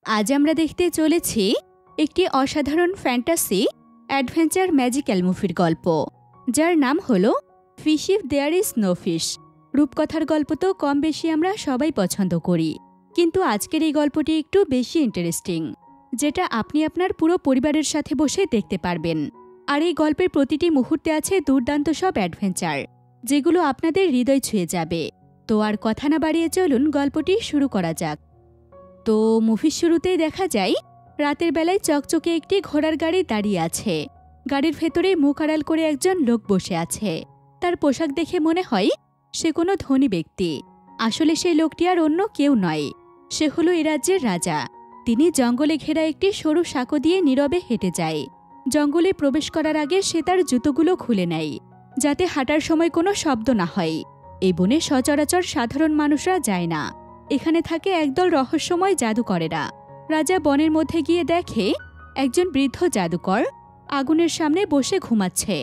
আজ আমরা দেখতে চলেছি একটি অসাধারণ ফ্যান্টাসি অ্যাডভেঞ্চার ম্যাজিক্যাল মুভির গল্প, যার নাম হলো fish if there is no fish. রূপকথার গল্প তো কম বেশি আমরা সবাই পছন্দ করি, কিন্তু আজকের এই গল্পটি একটু বেশি ইন্টারেস্টিং, যেটা আপনি আপনার পুরো পরিবারের সাথে বসে দেখতে পারবেন। আর এই গল্পের প্রতিটি মুহূর্তে আছে দুর্দান্ত সব অ্যাডভেঞ্চার, যেগুলো আপনাদের হৃদয় ছুঁয়ে যাবে। তো আর কথা না বাড়িয়ে চলুন গল্পটি শুরু করা যাক। তো মুভির শুরুতেই দেখা যায় রাতের বেলায় চকচকে একটি ঘোড়ার গাড়ি দাঁড়িয়ে আছে। গাড়ির ভেতরে মুখ আড়াল করে একজন লোক বসে আছে। তার পোশাক দেখে মনে হয় সে কোনো ধনী ব্যক্তি। আসলে সেই লোকটি আর অন্য কেউ নয়, সে হলো এ রাজ্যের রাজা। তিনি জঙ্গলে ঘেরা একটি সরু সাঁকো দিয়ে নীরবে হেঁটে যায়। জঙ্গলে প্রবেশ করার আগে সে তার জুতোগুলো খুলে নেয়, যাতে হাঁটার সময় কোনো শব্দ না হয়। এই বনে সচরাচর সাধারণ মানুষরা যায় না। এখানে থাকে একদল রহস্যময় জাদুকরেরা। রাজা বনের মধ্যে গিয়ে দেখে একজন বৃদ্ধ জাদুকর আগুনের সামনে বসে ঘুমাচ্ছে।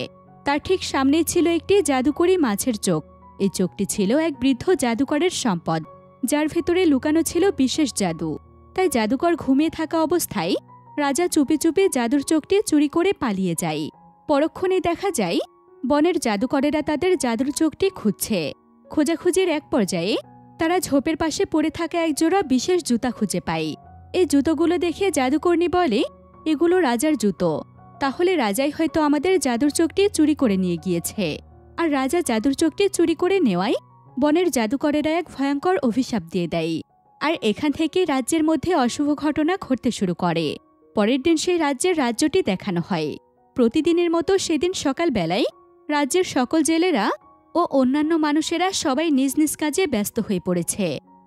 তার ঠিক সামনেই ছিল একটি জাদুকরি মাছের চোখ। এই চোখটি ছিল এক বৃদ্ধ জাদুকরের সম্পদ, যার ভেতরে লুকানো ছিল বিশেষ জাদু। তাই জাদুকর ঘুমিয়ে থাকা অবস্থায় রাজা চুপি চুপি জাদুর চোখটি চুরি করে পালিয়ে যায়। পরক্ষণে দেখা যায় বনের জাদুকরেরা তাদের জাদুর চোখটি খুঁজছে। খোঁজাখুঁজির এক পর্যায়ে তারা ঝোপের পাশে পড়ে থাকা একজোড়া বিশেষ জুতা খুঁজে পায়। এই জুতোগুলো দেখে জাদুকর্ণী বলে, এগুলো রাজার জুতো। তাহলে রাজাই হয়তো আমাদের জাদুর চোখটি চুরি করে নিয়ে গিয়েছে। আর রাজা জাদুর চোখটি চুরি করে নেওয়ায় বনের জাদুকরেরা এক ভয়ঙ্কর অভিশাপ দিয়ে দেয়। আর এখান থেকে রাজ্যের মধ্যে অশুভ ঘটনা ঘটতে শুরু করে। পরের দিন সেই রাজ্যের রাজ্যটি দেখানো হয়। প্রতিদিনের মতো সেদিন সকালবেলায় রাজ্যের সকল জেলেরা ও অন্যান্য মানুষেরা সবাই নিজ নিজ কাজে ব্যস্ত হয়ে পড়েছে।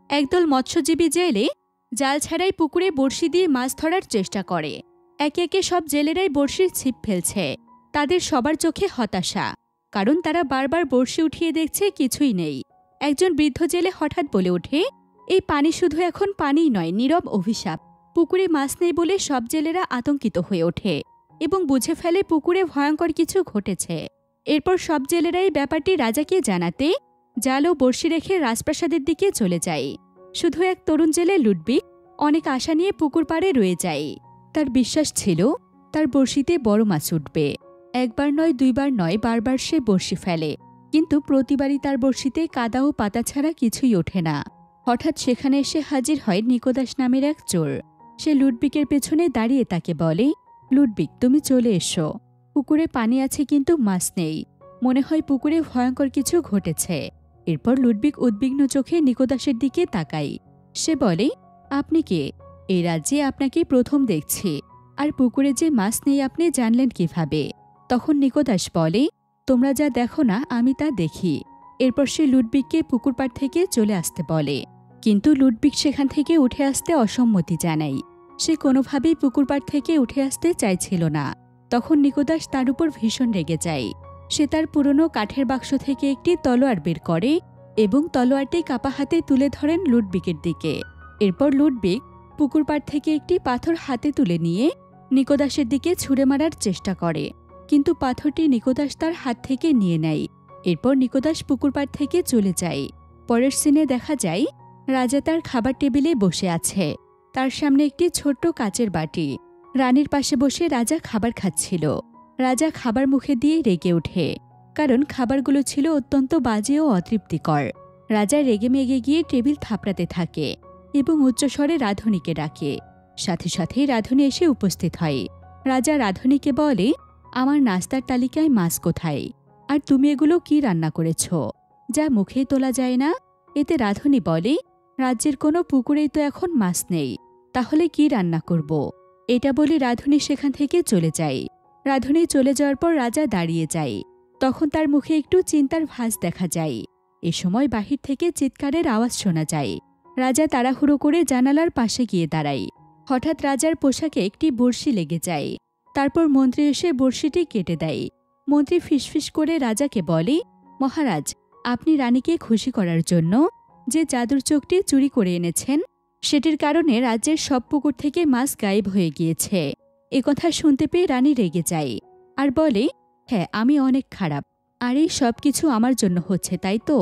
একদল মৎস্যজীবী জেলে জাল ছাড়াই পুকুরে বড়শি দিয়ে মাছ ধরার চেষ্টা করে। একে একে সব জেলেরাই বড়শির ছিপ ফেলছে। তাদের সবার চোখে হতাশা, কারণ তারা বারবার বড়শি উঠিয়ে দেখছে কিছুই নেই। একজন বৃদ্ধ জেলে হঠাৎ বলে ওঠে, এই পানি শুধু এখন পানিই নয়, নীরব অভিশাপ। পুকুরে মাছ নেই বলে সব জেলেরা আতঙ্কিত হয়ে ওঠে এবং বুঝে ফেলে পুকুরে ভয়ঙ্কর কিছু ঘটেছে। এরপর সব জেলেরাই ব্যাপারটি রাজাকে জানাতে জাল ও বড়শি রেখে রাজপ্রাসাদের দিকে চলে যায়। শুধু এক তরুণ জেলে লুডবিক অনেক আশা নিয়ে পুকুর পাড়ে রয়ে যায়। তার বিশ্বাস ছিল তার বড়শিতে বড় মাছ উঠবে। একবার নয়, দুইবার নয়, বারবার সে বড়শি ফেলে, কিন্তু প্রতিবারই তার বড়শিতে কাদা ও পাতা ছাড়া কিছুই ওঠে না। হঠাৎ সেখানে এসে হাজির হয় নিকোদাস নামের এক চোর। সে লুডবিকের পেছনে দাঁড়িয়ে তাকে বলে, লুডবিক, তুমি চলে এসো। পুকুরে পানি আছে কিন্তু মাছ নেই। মনে হয় পুকুরে ভয়ঙ্কর কিছু ঘটেছে। এরপর লুডবিক উদ্বিগ্ন চোখে নিকোদাসের দিকে তাকায়। সে বলে, আপনি কে? এই রাজ্যে আপনাকে প্রথম দেখছি। আর পুকুরে যে মাছ নেই আপনি জানলেন কিভাবে? তখন নিকোদাস বলে, তোমরা যা দেখো না আমি তা দেখি। এরপর সে লুডবিককে পুকুর পাড় থেকে চলে আসতে বলে, কিন্তু লুডবিক সেখান থেকে উঠে আসতে অসম্মতি জানায়। সে কোনোভাবেই পুকুর পাড় থেকে উঠে আসতে চাইছিল না। তখন নিকোদাস তার উপর ভীষণ রেগে যায়। সে তার পুরনো কাঠের বাক্স থেকে একটি তলোয়ার বের করে এবং তলোয়ারটি কাপা হাতে তুলে ধরেন লুডবিকের দিকে। এরপর লুডবিক পুকুর পাড় থেকে একটি পাথর হাতে তুলে নিয়ে নিকোদাসের দিকে ছুঁড়ে মারার চেষ্টা করে, কিন্তু পাথরটি নিকোদাস তার হাত থেকে নিয়ে নেয়। এরপর নিকোদাস পুকুর পাড় থেকে চলে যায়। পরের সিনে দেখা যায় রাজা তার খাবার টেবিলে বসে আছে। তার সামনে একটি ছোট্ট কাচের বাটি। রানীর পাশে বসে রাজা খাবার খাচ্ছিল। রাজা খাবার মুখে দিয়ে রেগে ওঠে, কারণ খাবারগুলো ছিল অত্যন্ত বাজে ও অতৃপ্তিকর। রাজা রেগে মেগে গিয়ে টেবিল থাপড়াতে থাকে এবং উচ্চস্বরে রাধুনীকে ডাকে। সাথে সাথেই রাধুনী এসে উপস্থিত হয়। রাজা রাধুনীকে বলে, আমার নাস্তার তালিকায় মাছ কোথায়? আর তুমি এগুলো কি রান্না করেছ? যা মুখেই তোলা যায় না। এতে রাধুনী বলে, রাজ্যের কোনো পুকুরেই তো এখন মাছ নেই, তাহলে কি রান্না করব? এটা বলে রাধুনী সেখান থেকে চলে যায়। রাধুনী চলে যাওয়ার পর রাজা দাঁড়িয়ে যায়। তখন তার মুখে একটু চিন্তার ভাঁজ দেখা যায়। এ সময় বাহির থেকে চিৎকারের আওয়াজ শোনা যায়। রাজা তাড়াহুড়ো করে জানালার পাশে গিয়ে দাঁড়ায়। হঠাৎ রাজার পোশাকে একটি বড়শি লেগে যায়। তারপর মন্ত্রী এসে বড়শিটি কেটে দেয়। মন্ত্রী ফিসফিস করে রাজাকে বলে, মহারাজ, আপনি রানীকে খুশি করার জন্য যে জাদুর চোখটি চুরি করে এনেছেন, সেটির কারণে রাজ্যের সব পুকুর থেকে মাছ গায়েব হয়ে গিয়েছে। একথা শুনতে পেয়ে রানী রেগে যায় আর বলে, হ্যাঁ, আমি অনেক খারাপ, আর এই সব কিছু আমার জন্য হচ্ছে, তাই তো?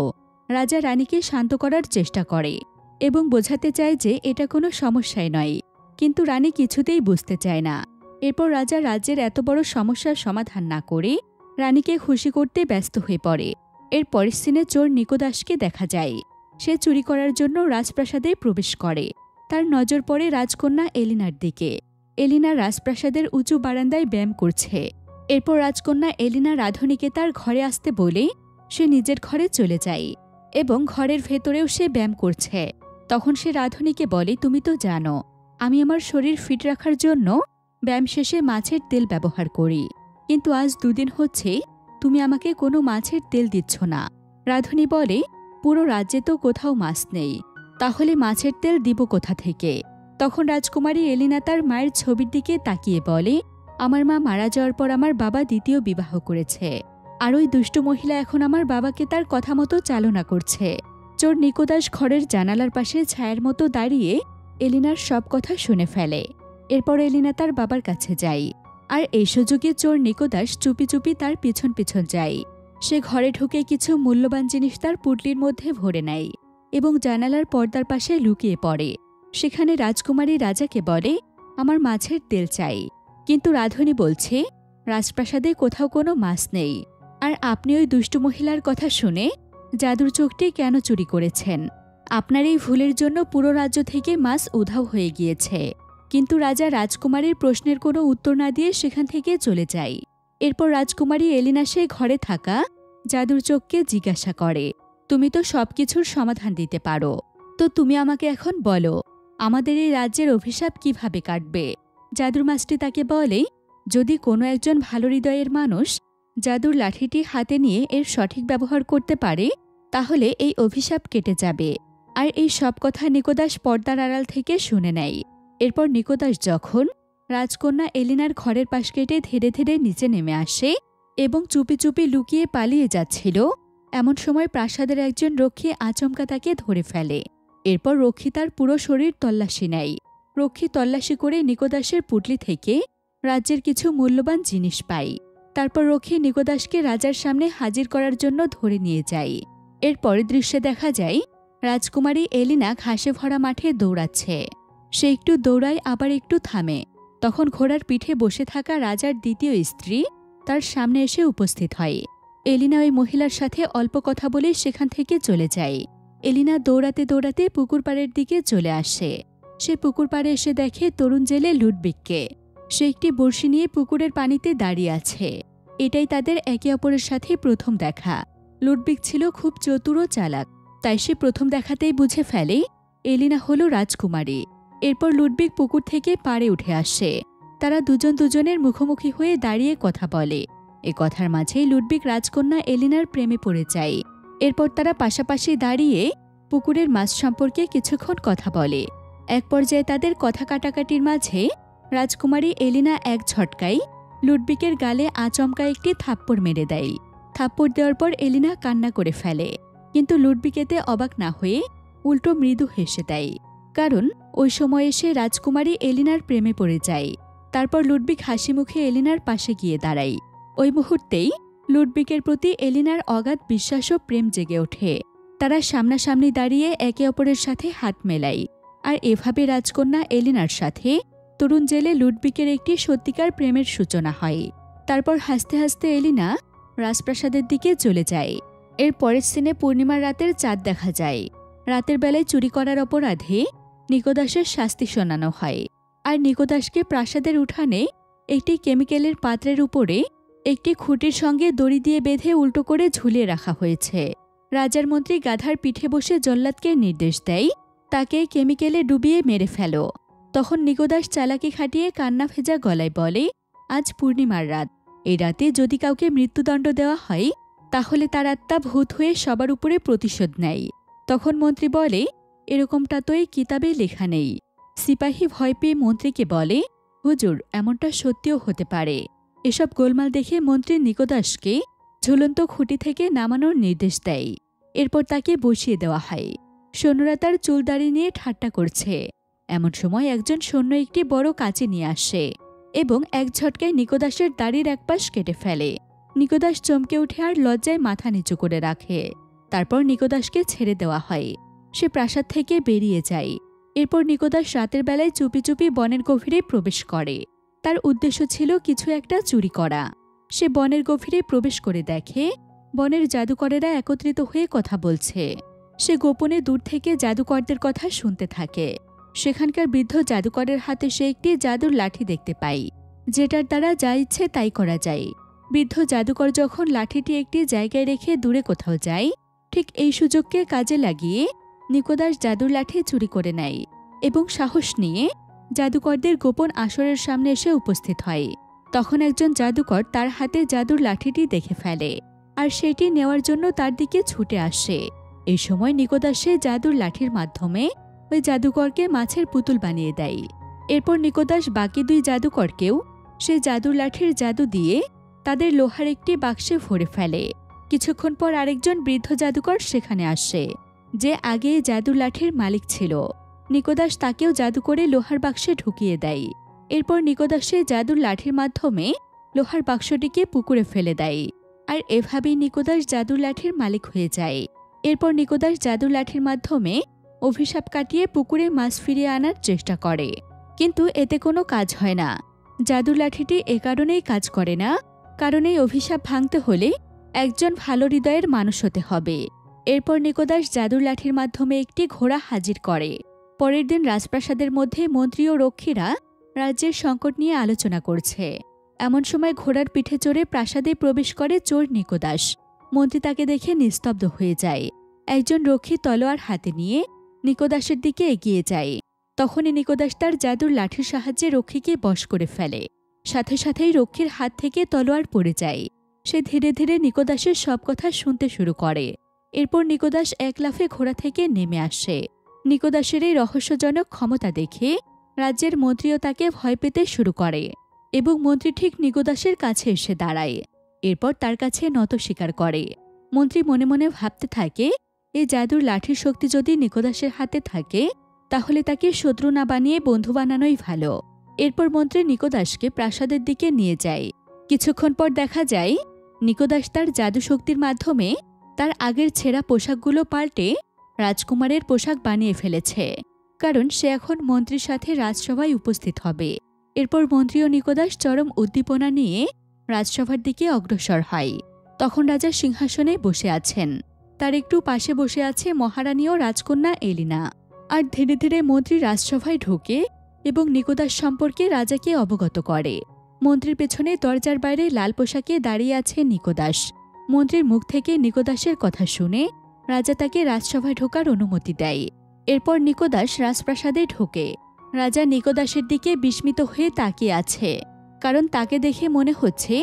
রাজা রানীকে শান্ত করার চেষ্টা করে এবং বোঝাতে চায় যে এটা কোনো সমস্যাই নয়। কিন্তু রানী কিছুতেই বুঝতে চায় না। এরপর রাজা রাজ্যের এত বড় সমস্যার সমাধান না করে রানীকে খুশি করতে ব্যস্ত হয়ে পড়ে। এর পরের সিনে চোর নিকোদাসকে দেখা যায়। সে চুরি করার জন্য রাজপ্রাসাদে প্রবেশ করে। তার নজর পড়ে রাজকন্যা এলিনার দিকে। এলিনা রাজপ্রাসাদের উঁচু বারান্দায় ব্যায়াম করছে। এরপর রাজকন্যা এলিনা রাধুনীকে তার ঘরে আসতে বলে সে নিজের ঘরে চলে যায় এবং ঘরের ভেতরেও সে ব্যায়াম করছে। তখন সে রাধুনীকে বলে, তুমি তো জানো আমি আমার শরীর ফিট রাখার জন্য ব্যায়াম শেষে মাছের তেল ব্যবহার করি, কিন্তু আজ 2 দিন হচ্ছে তুমি আমাকে কোনো মাছের তেল দিচ্ছ না। রাধুনী বলে, পুরো রাজ্যে তো কোথাও মাছ নেই, তাহলে মাছের তেল দিব কোথা থেকে? তখন রাজকুমারী এলিনা তার মায়ের ছবির দিকে তাকিয়ে বলে, আমার মা মারা যাওয়ার পর আমার বাবা দ্বিতীয় বিবাহ করেছে, আর ওই দুষ্টু মহিলা এখন আমার বাবাকে তার কথা মতো চালনা করছে। চোর নিকোদাস ঘরের জানালার পাশে ছায়ার মতো দাঁড়িয়ে এলিনার সব কথা শুনে ফেলে। এরপর এলিনা তার বাবার কাছে যায়, আর এই সুযোগে চোর নিকোদাস চুপি চুপি তার পিছন পিছন যায়। সে ঘরে ঢুকে কিছু মূল্যবান জিনিস তার পুটলির মধ্যে ভরে নেয় এবং জানালার পর্দার পাশে লুকিয়ে পড়ে। সেখানে রাজকুমারী রাজাকে বলে, আমার মাছের তেল চাই। কিন্তু রাধুনী বলছে, রাজপ্রাসাদে কোথাও কোনো মাছ নেই, আর আপনি ওই দুষ্টু মহিলার কথা শুনে জাদুর চোখটি কেন চুরি করেছেন? আপনার এই ভুলের জন্য পুরো রাজ্য থেকে মাছ উধাও হয়ে গিয়েছে। কিন্তু রাজা রাজকুমারীর প্রশ্নের কোনো উত্তর না দিয়ে সেখান থেকে চলে যায়। এরপর রাজকুমারী এলিনা সেই ঘরে থাকা জাদুর চোখকে জিজ্ঞাসা করে, তুমি তো সবকিছুর সমাধান দিতে পারো, তো তুমি আমাকে এখন বলো আমাদের এই রাজ্যের অভিশাপ কিভাবে কাটবে? জাদুর মাছটি তাকে বলে, যদি কোনো একজন ভালো হৃদয়ের মানুষ জাদুর লাঠিটি হাতে নিয়ে এর সঠিক ব্যবহার করতে পারে তাহলে এই অভিশাপ কেটে যাবে। আর এই সব কথা নিকোদাস পর্দার আড়াল থেকে শুনে নেয়। এরপর নিকোদাস যখন রাজকন্যা এলিনার ঘরের পাশ কেটে ধীরে ধীরে নিচে নেমে আসে এবং চুপি চুপি লুকিয়ে পালিয়ে যাচ্ছিল, এমন সময় প্রাসাদের একজন রক্ষী আচমকা তাকে ধরে ফেলে। এরপর রক্ষী তার পুরো শরীর তল্লাশি নেয়। রক্ষী তল্লাশি করে নিকোদাসের পুটলি থেকে রাজ্যের কিছু মূল্যবান জিনিস পায়। তারপর রক্ষী নিকোদাসকে রাজার সামনে হাজির করার জন্য ধরে নিয়ে যায়। এর পরের দৃশ্যে দেখা যায় রাজকুমারী এলিনা ঘাসে ভরা মাঠে দৌড়াচ্ছে। সে একটু দৌড়ায় আবার একটু থামে। তখন ঘোড়ার পিঠে বসে থাকা রাজার দ্বিতীয় স্ত্রী তার সামনে এসে উপস্থিত হয়। এলিনা ওই মহিলার সাথে অল্প কথা বলে সেখান থেকে চলে যায়। এলিনা দৌড়াতে দৌড়াতে পুকুর পাড়ের দিকে চলে আসে। সে পুকুর পাড়ে এসে দেখে তরুণ জেলে লুডবিককে। সে একটি বড়শি নিয়ে পুকুরের পানিতে দাঁড়িয়ে আছে। এটাই তাদের একে অপরের সাথে প্রথম দেখা। লুডবিক ছিল খুব চতুর ও চালাক, তাই সে প্রথম দেখাতেই বুঝে ফেলে এলিনা হল রাজকুমারী। এরপর লুডবিক পুকুর থেকে পাড়ে উঠে আসে। তারা দুজন দুজনের মুখোমুখি হয়ে দাঁড়িয়ে কথা বলে। এ কথার মাঝেই লুডবিক রাজকন্যা এলিনার প্রেমে পড়ে যায়। এরপর তারা পাশাপাশি দাঁড়িয়ে পুকুরের মাছ সম্পর্কে কিছুক্ষণ কথা বলে। এক পর্যায়ে তাদের কথা কাটাকাটির মাঝে রাজকুমারী এলিনা এক ঝটকায় লুডবিকের গালে আচমকা একটি থাপ্পড় মেরে দেয়। থাপ্পড় দেওয়ার পর এলিনা কান্না করে ফেলে, কিন্তু লুডবিক এতে অবাক না হয়ে উল্টো মৃদু হেসে দেয়, কারণ ওই সময় এসে রাজকুমারী এলিনার প্রেমে পড়ে যায়। তারপর লুডবিক হাসি মুখে এলিনার পাশে গিয়ে দাঁড়ায়। ওই মুহূর্তেই লুডবিকের প্রতি এলিনার অগাধ বিশ্বাস ও প্রেম জেগে ওঠে। তারা সামনাসামনি দাঁড়িয়ে একে অপরের সাথে হাত মেলায়। আর এভাবে রাজকন্যা এলিনার সাথে তরুণ জেলে লুডবিকের একটি সত্যিকার প্রেমের সূচনা হয়। তারপর হাসতে হাসতে এলিনা রাজপ্রাসাদের দিকে চলে যায়। এর পরের সিনে পূর্ণিমার রাতের চাঁদ দেখা যায়। রাতের বেলায় চুরি করার অপরাধে নিকোদাসের শাস্তি শোনানো হয়। আর নিকোদাসকে প্রাসাদের উঠানে একটি কেমিক্যালের পাত্রের উপরে একটি খুঁটির সঙ্গে দড়ি দিয়ে বেঁধে উল্টো করে ঝুলিয়ে রাখা হয়েছে। রাজার মন্ত্রী গাধার পিঠে বসে জল্লাদকে নির্দেশ দেয়, তাকে কেমিক্যালে ডুবিয়ে মেরে ফেলো। তখন নিকোদাস চালাকি খাটিয়ে কান্না ভেজা গলায় বলে, আজ পূর্ণিমার রাত, এই রাতে যদি কাউকে মৃত্যুদণ্ড দেওয়া হয় তাহলে তার আত্মা ভূত হয়ে সবার উপরে প্রতিশোধ নেয়। তখন মন্ত্রী বলে, এরকমটা তো এই কিতাবে লেখা নেই। সিপাহী ভয় পেয়ে মন্ত্রীকে বলে, হুজুর, এমনটা সত্যিও হতে পারে। এসব গোলমাল দেখে মন্ত্রী নিকোদাসকে ঝুলন্ত খুঁটি থেকে নামানোর নির্দেশ দেয়। এরপর তাকে বসিয়ে দেওয়া হয়। সৈন্যরা তার চুল দাড়ি নিয়ে ঠাট্টা করছে। এমন সময় একজন সৈন্য একটি বড় কাঁচি নিয়ে আসে এবং এক ঝটকায় নিকোদাসের দাড়ির এক পাশ কেটে ফেলে। নিকোদাস চমকে উঠে আর লজ্জায় মাথা নিচু করে রাখে। তারপর নিকোদাসকে ছেড়ে দেওয়া হয়। সে প্রাসাদ থেকে বেরিয়ে যায়। এরপর নিকোদাস রাতের বেলায় চুপি চুপি বনের গভীরে প্রবেশ করে। তার উদ্দেশ্য ছিল কিছু একটা চুরি করা। সে বনের গভীরে প্রবেশ করে দেখে বনের জাদুকরেরা একত্রিত হয়ে কথা বলছে। সে গোপনে দূর থেকে জাদুকরদের কথা শুনতে থাকে। সেখানকার বৃদ্ধ জাদুকরের হাতে সে একটি জাদুর লাঠি দেখতে পায়, যেটার দ্বারা যা ইচ্ছে তাই করা যায়। বৃদ্ধ জাদুকর যখন লাঠিটি একটি জায়গায় রেখে দূরে কোথাও যায়, ঠিক এই সুযোগকে কাজে লাগিয়ে নিকোদাস জাদুর লাঠি চুরি করে নেয় এবং সাহস নিয়ে জাদুকরদের গোপন আসরের সামনে এসে উপস্থিত হয়। তখন একজন জাদুকর তার হাতে জাদুর লাঠিটি দেখে ফেলে আর সেটি নেওয়ার জন্য তার দিকে ছুটে আসে। এই সময় নিকোদাস সে জাদুর লাঠির মাধ্যমে ওই জাদুকরকে মাছের পুতুল বানিয়ে দেয়। এরপর নিকোদাস বাকি দুই জাদুকরকেও সে জাদুর লাঠির জাদু দিয়ে তাদের লোহার একটি বাক্সে ভরে ফেলে। কিছুক্ষণ পর আরেকজন বৃদ্ধ জাদুকর সেখানে আসে, যে আগে জাদুর লাঠির মালিক ছিল। নিকোদাস তাকেও জাদু করে লোহার বাক্সে ঢুকিয়ে দেয়। এরপর নিকোদাস সে জাদুর লাঠির মাধ্যমে লোহার বাক্সটিকে পুকুরে ফেলে দেয়। আর এভাবেই নিকোদাস জাদুর লাঠির মালিক হয়ে যায়। এরপর নিকোদাস জাদুর লাঠির মাধ্যমে অভিশাপ কাটিয়ে পুকুরে মাছ ফিরিয়ে আনার চেষ্টা করে, কিন্তু এতে কোনো কাজ হয় না। জাদুর লাঠিটি এ কারণেই কাজ করে না, কারণ এই অভিশাপ ভাঙতে হলে একজন ভালো হৃদয়ের মানুষ হতে হবে। এরপর নিকোদাস জাদুর লাঠির মাধ্যমে একটি ঘোড়া হাজির করে। পরের দিন রাজপ্রাসাদের মধ্যে মন্ত্রী ও রক্ষীরা রাজ্যের সংকট নিয়ে আলোচনা করছে। এমন সময় ঘোড়ার পিঠে চড়ে প্রাসাদে প্রবেশ করে চোর নিকোদাস। মন্ত্রী তাকে দেখে নিস্তব্ধ হয়ে যায়। একজন রক্ষী তলোয়ার হাতে নিয়ে নিকোদাসের দিকে এগিয়ে যায়। তখনই নিকোদাস তার জাদুর লাঠির সাহায্যে রক্ষীকে বশ করে ফেলে। সাথে সাথেই রক্ষীর হাত থেকে তলোয়ার পড়ে যায়। সে ধীরে ধীরে নিকোদাসের সব কথা শুনতে শুরু করে। এরপর নিকোদাস এক লাফে ঘোড়া থেকে নেমে আসে। নিকোদাসের এই রহস্যজনক ক্ষমতা দেখে রাজ্যের মন্ত্রীও তাকে ভয় পেতে শুরু করে এবং মন্ত্রী ঠিক নিকোদাসের কাছে এসে দাঁড়ায়। এরপর তার কাছে নত স্বীকার করে। মন্ত্রী মনে মনে ভাবতে থাকে, এই জাদুর লাঠির শক্তি যদি নিকোদাসের হাতে থাকে তাহলে তাকে শত্রু না বানিয়ে বন্ধু বানানোই ভালো। এরপর মন্ত্রী নিকোদাসকে প্রাসাদের দিকে নিয়ে যায়। কিছুক্ষণ পর দেখা যায় নিকোদাস তার জাদু শক্তির মাধ্যমে তার আগের ছেঁড়া পোশাকগুলো পাল্টে রাজকুমারের পোশাক বানিয়ে ফেলেছে, কারণ সে এখন মন্ত্রীর সাথে রাজসভায় উপস্থিত হবে। এরপর মন্ত্রী ও নিকোদাস চরম উদ্দীপনা নিয়ে রাজসভার দিকে অগ্রসর হয়। তখন রাজা সিংহাসনে বসে আছেন। তার একটু পাশে বসে আছে মহারানী ও রাজকন্যা এলিনা। আর ধীরে ধীরে মন্ত্রী রাজসভায় ঢোকে এবং নিকোদাস সম্পর্কে রাজাকে অবগত করে। মন্ত্রীর পেছনে দরজার বাইরে লাল পোশাকে দাঁড়িয়ে আছে নিকোদাস। মন্ত্রীর মুখ থেকে নিকোদাসের কথা শুনে রাজা তাকে রাজসভায় ঢোকার অনুমতি দেয়। এরপর নিকোদাস রাজপ্রাসাদে ঢোকে। রাজা নিকোদাসের দিকে বিস্মিত হয়ে তাকিয়ে আছে, কারণ তাকে দেখে মনে হচ্ছে